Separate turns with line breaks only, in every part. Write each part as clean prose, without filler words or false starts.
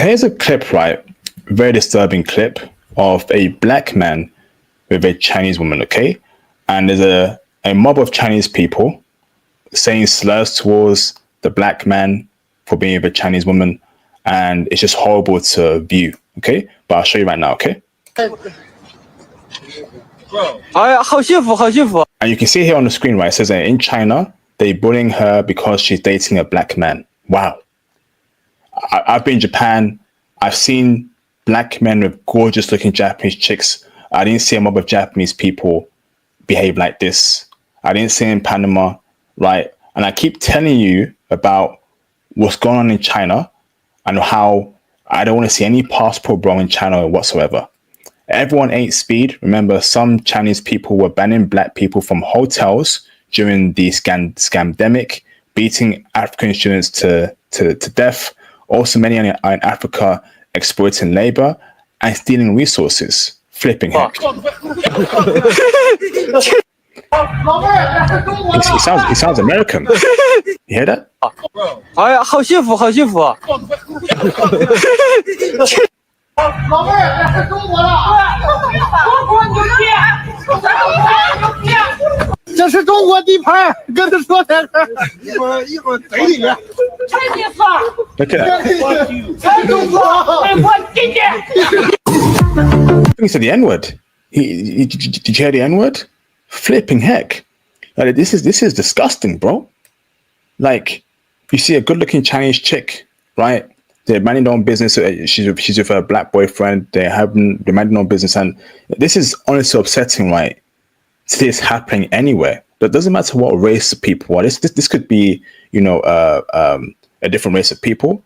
here's a clip, right? Very disturbing clip of a black man with a Chinese woman, okay? And there's a mob of Chinese people saying slurs towards the black man for being with a Chinese woman. And it's just horrible to view, okay? But I'll show you right now, okay? And you can see here on the screen, right? It says that in China, they're bullying her because she's dating a black man. Wow. I've been in Japan. I've seen black men with gorgeous looking Japanese chicks. I didn't see a mob of Japanese people behave like this. I didn't see it in Panama, right? And I keep telling you about what's going on in China and how I don't want to see any passport bro in China whatsoever. Everyone ain't speed. Remember, some Chinese people were banning black people from hotels during the scamdemic, beating African students to death. Also, many in Africa exploiting labor and stealing resources. Flipping heck. He sounds American. You hear that? Look at that. He said the N-word. Did you hear the N-word? Flipping heck. Like, this is disgusting, bro. Like, you see a good-looking Chinese chick, right? They're minding their own business. She's with her black boyfriend. They're minding their own business, and this is honestly upsetting, right? See this happening anywhere. It doesn't matter what race of people are. This could be, you know, a different race of people.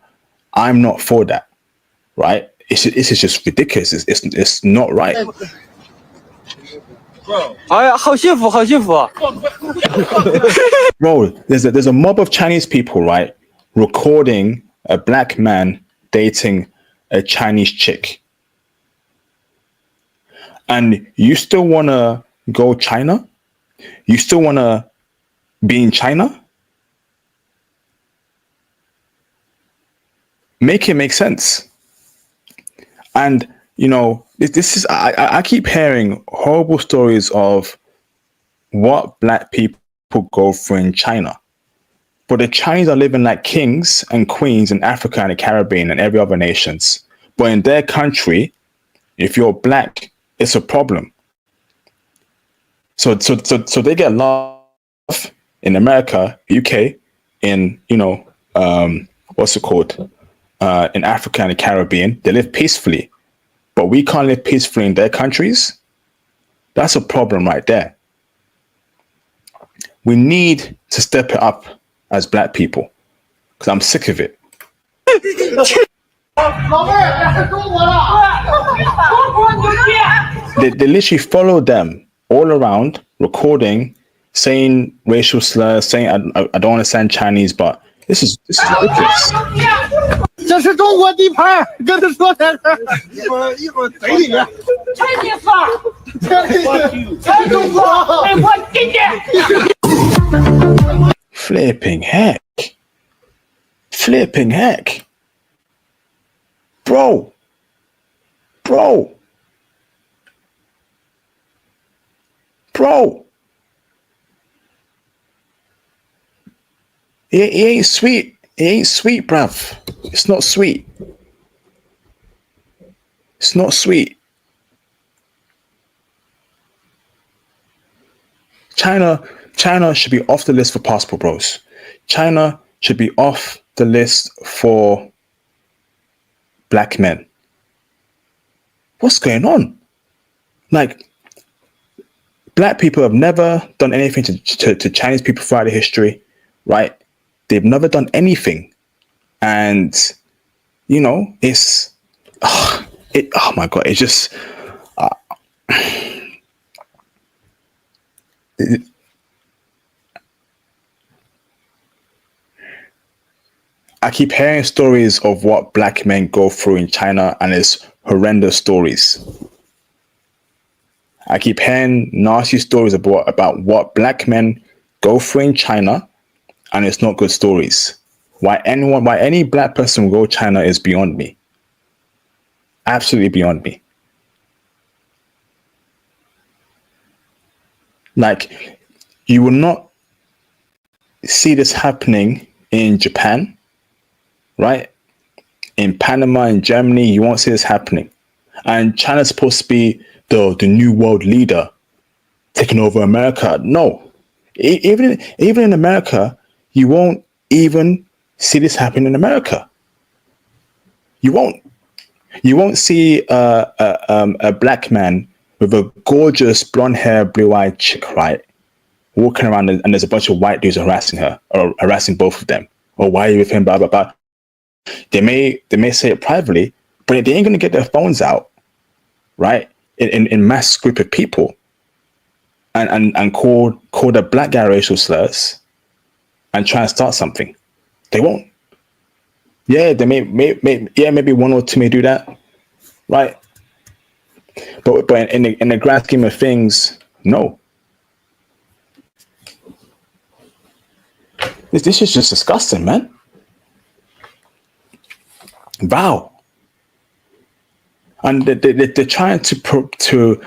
I'm not for that, right? This is just ridiculous. It's not right. Bro, there's a mob of Chinese people, right, recording a black man dating a Chinese chick. And you still want to go China? You still want to be in China? Make it make sense. And, you know, this is, I keep hearing horrible stories of what black people go through in China. But the Chinese are living like kings and queens in Africa and the Caribbean and every other nations. But in their country, if you're black, it's a problem. So they get love in America, UK, in, you know, what's it called? In Africa and the Caribbean. They live peacefully. But we can't live peacefully in their countries. That's a problem right there. We need to step it up as black people, because I'm sick of it. They literally follow them all around, recording, saying racial slurs, saying I don't understand Chinese, but this is ridiculous. Flipping heck. Flipping heck. Bro. It ain't sweet. It ain't sweet, bruv. It's not sweet. It's not sweet. China should be off the list for passport bros. China should be off the list for black men. What's going on? Like, black people have never done anything to Chinese people throughout the history, right? They've never done anything. And, you know, it's, oh my God, it's just, I keep hearing stories of what black men go through in China, and it's horrendous stories. I keep hearing nasty stories about what black men go through in China, and it's not good stories. Why any black person will go to China is beyond me. Absolutely beyond me. Like, you will not see this happening in Japan, right? In Panama, in Germany, you won't see this happening. And China's supposed to be the new world leader taking over America. No, even in America, you won't even see this happen in America. You won't. You won't see a black man with a gorgeous blonde hair, blue eyed chick, right, walking around and there's a bunch of white dudes harassing her or harassing both of them. Or why are you with him? Blah blah blah. They may say it privately, but they ain't gonna get their phones out, right? In mass group of people and call the black guy racial slurs and try and start something. They won't. Yeah, they may maybe one or two may do that, right? But in the grand scheme of things, no. This is just disgusting, man. Wow. And they're trying to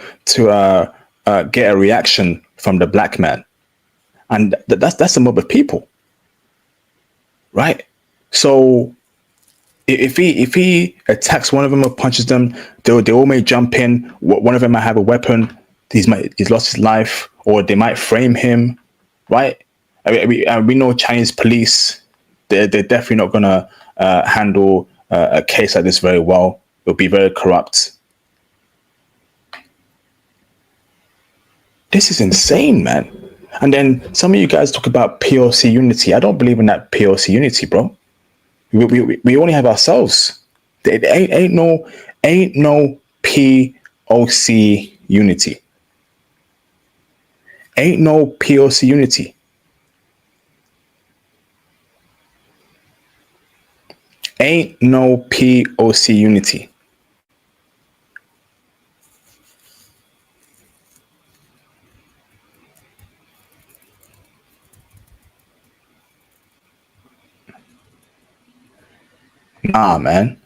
get a reaction from the black man, and that's a mob of people, right? So if he attacks one of them or punches them, they all may jump in. One of them might have a weapon. He's lost his life, or they might frame him, right? We know Chinese police. They're definitely not gonna handle a case like this very well. It'll be very corrupt. This is insane, man. And then some of you guys talk about POC unity. I don't believe in that POC unity, bro. We only have ourselves. There ain't no POC unity. Ain't no POC unity. Ain't no POC unity. Nah, man.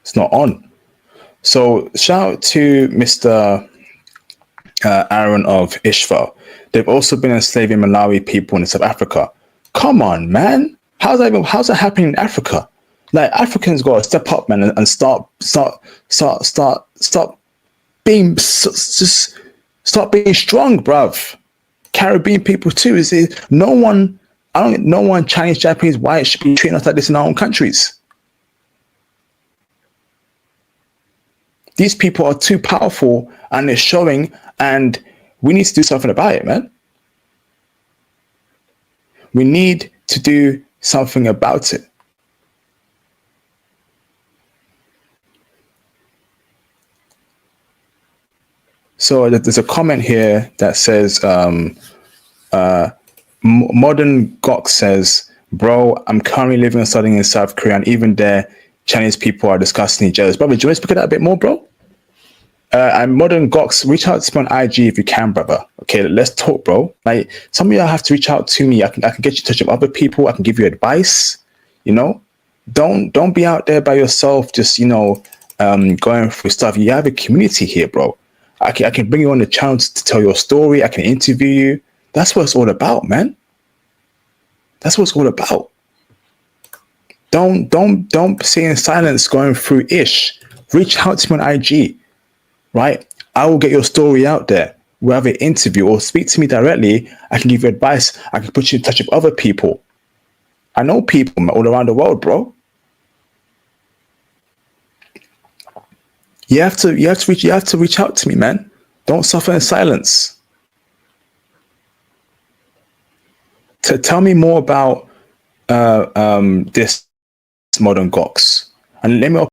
It's not on. So shout out to Mr. Aaron of Ishval. They've also been enslaving Malawi people in South Africa. Come on, man. How's that happening in Africa? Like, Africans gotta step up, man, and start being start being strong, bruv. Caribbean people too. Is it no one? No one Chinese, Japanese, white should be treating us like this in our own countries. These people are too powerful and they're showing, and we need to do something about it, man. We need to do something about it. So there's a comment here that says, Modern Gok says, bro, I'm currently living and studying in South Korea, and even there, Chinese people are disgustingly jealous. Brother, do you want to speak of that a bit more, bro? And Modern Gox, reach out to me on IG if you can, brother. Okay, let's talk, bro. Like, some of y'all have to reach out to me. I can get you in touch with other people. I can give you advice. You know, don't be out there by yourself, just going through stuff. You have a community here, bro. I can bring you on the channel to tell your story. I can interview you. That's what it's all about, man. That's what it's all about. Don't sit in silence going through ish. Reach out to me on IG, right? I will get your story out there. We'll have an interview or speak to me directly. I can give you advice. I can put you in touch with other people. I know people all around the world, bro. You have to reach out to me, man. Don't suffer in silence. Tell me more about this Modern Gox, and let me